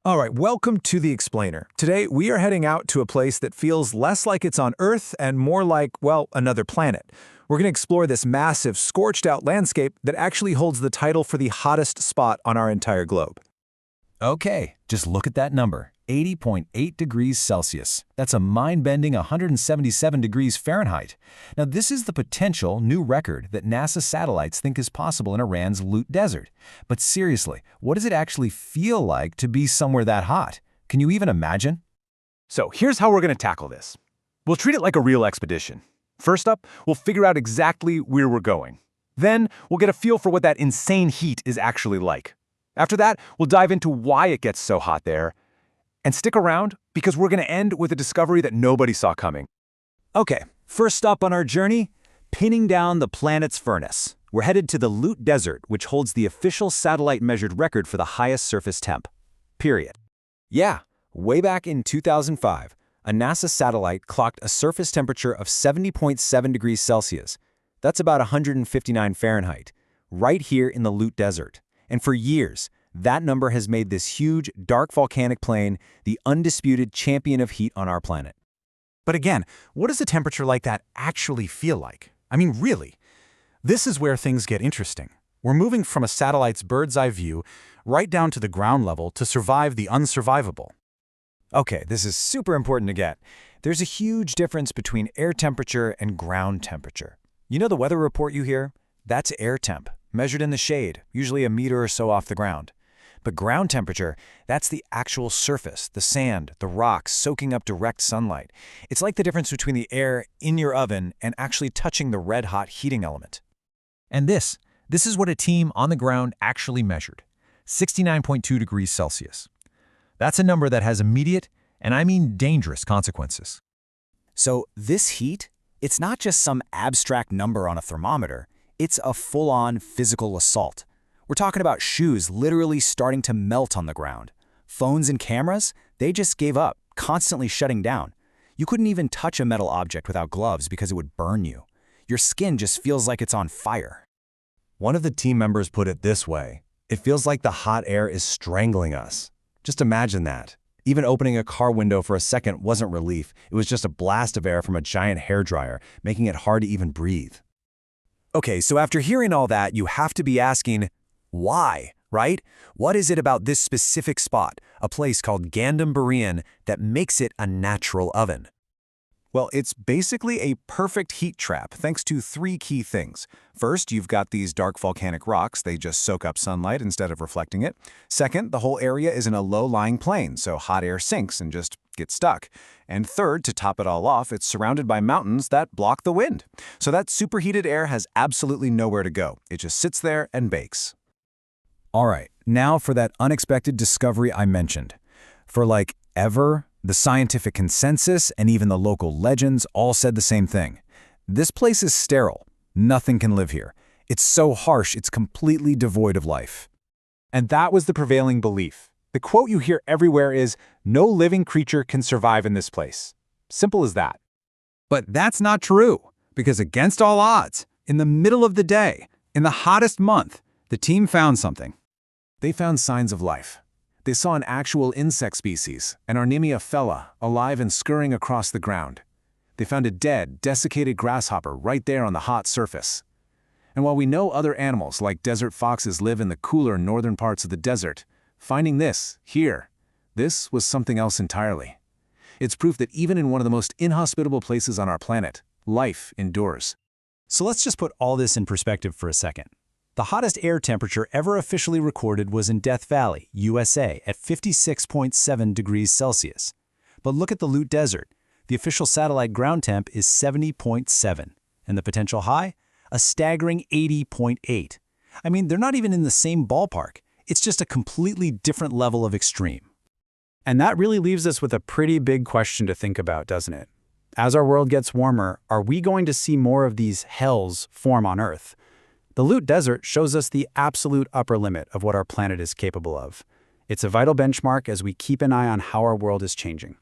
All right, welcome to The Explainer. Today, we are heading out to a place that feels less like it's on Earth and more like, well, another planet. We're going to explore this massive, scorched-out landscape that actually holds the title for the hottest spot on our entire globe. Okay, just look at that number, 80.8 degrees Celsius. That's a mind-bending 177 degrees Fahrenheit. Now, this is the potential new record that NASA satellites think is possible in Iran's Lut Desert. But seriously, what does it actually feel like to be somewhere that hot? Can you even imagine? So here's how we're going to tackle this. We'll treat it like a real expedition. First up, we'll figure out exactly where we're going. Then, we'll get a feel for what that insane heat is actually like. After that, we'll dive into why it gets so hot there. And stick around, because we're going to end with a discovery that nobody saw coming. Okay, first stop on our journey, pinning down the planet's furnace. We're headed to the Lut Desert, which holds the official satellite-measured record for the highest surface temp. Period. Yeah, way back in 2005, a NASA satellite clocked a surface temperature of 70.7 degrees Celsius. That's about 159 Fahrenheit, right here in the Lut Desert. And for years, that number has made this huge, dark volcanic plain the undisputed champion of heat on our planet. But again, what does a temperature like that actually feel like? I mean, really? This is where things get interesting. We're moving from a satellite's bird's-eye view right down to the ground level to survive the unsurvivable. Okay, this is super important to get. There's a huge difference between air temperature and ground temperature. You know the weather report you hear? That's air temp, measured in the shade, usually a meter or so off the ground. But ground temperature, that's the actual surface, the sand, the rocks soaking up direct sunlight. It's like the difference between the air in your oven and actually touching the red-hot heating element. And this is what a team on the ground actually measured, 69.2 degrees Celsius. That's a number that has immediate, and I mean dangerous, consequences. So this heat, it's not just some abstract number on a thermometer. It's a full-on physical assault. We're talking about shoes literally starting to melt on the ground. Phones and cameras, they just gave up, constantly shutting down. You couldn't even touch a metal object without gloves because it would burn you. Your skin just feels like it's on fire. One of the team members put it this way: it feels like the hot air is strangling us. Just imagine that. Even opening a car window for a second wasn't relief. It was just a blast of air from a giant hairdryer, making it hard to even breathe. Okay, so after hearing all that, you have to be asking, why, right? What is it about this specific spot, a place called Gandam Burian, that makes it a natural oven? Well, it's basically a perfect heat trap thanks to three key things. First, you've got these dark volcanic rocks. They just soak up sunlight instead of reflecting it. Second, the whole area is in a low-lying plain, so hot air sinks and just gets stuck. And third, to top it all off, it's surrounded by mountains that block the wind. So that superheated air has absolutely nowhere to go. It just sits there and bakes. All right, now for that unexpected discovery I mentioned. For like ever, the scientific consensus and even the local legends all said the same thing. This place is sterile. Nothing can live here. It's so harsh, it's completely devoid of life. And that was the prevailing belief. The quote you hear everywhere is, "No living creature can survive in this place." Simple as that. But that's not true, because against all odds, in the middle of the day, in the hottest month, the team found something. They found signs of life. They saw an actual insect species, an Artemia phela, alive and scurrying across the ground. They found a dead, desiccated grasshopper right there on the hot surface. And while we know other animals like desert foxes live in the cooler northern parts of the desert, finding this, here, this was something else entirely. It's proof that even in one of the most inhospitable places on our planet, life endures. So let's just put all this in perspective for a second. The hottest air temperature ever officially recorded was in Death Valley, USA, at 56.7 degrees Celsius. But look at the Lut Desert. The official satellite ground temp is 70.7, and the potential high? A staggering 80.8. I mean, they're not even in the same ballpark. It's just a completely different level of extreme. And that really leaves us with a pretty big question to think about, doesn't it? As our world gets warmer, are we going to see more of these hells form on Earth? The Lut Desert shows us the absolute upper limit of what our planet is capable of. It's a vital benchmark as we keep an eye on how our world is changing.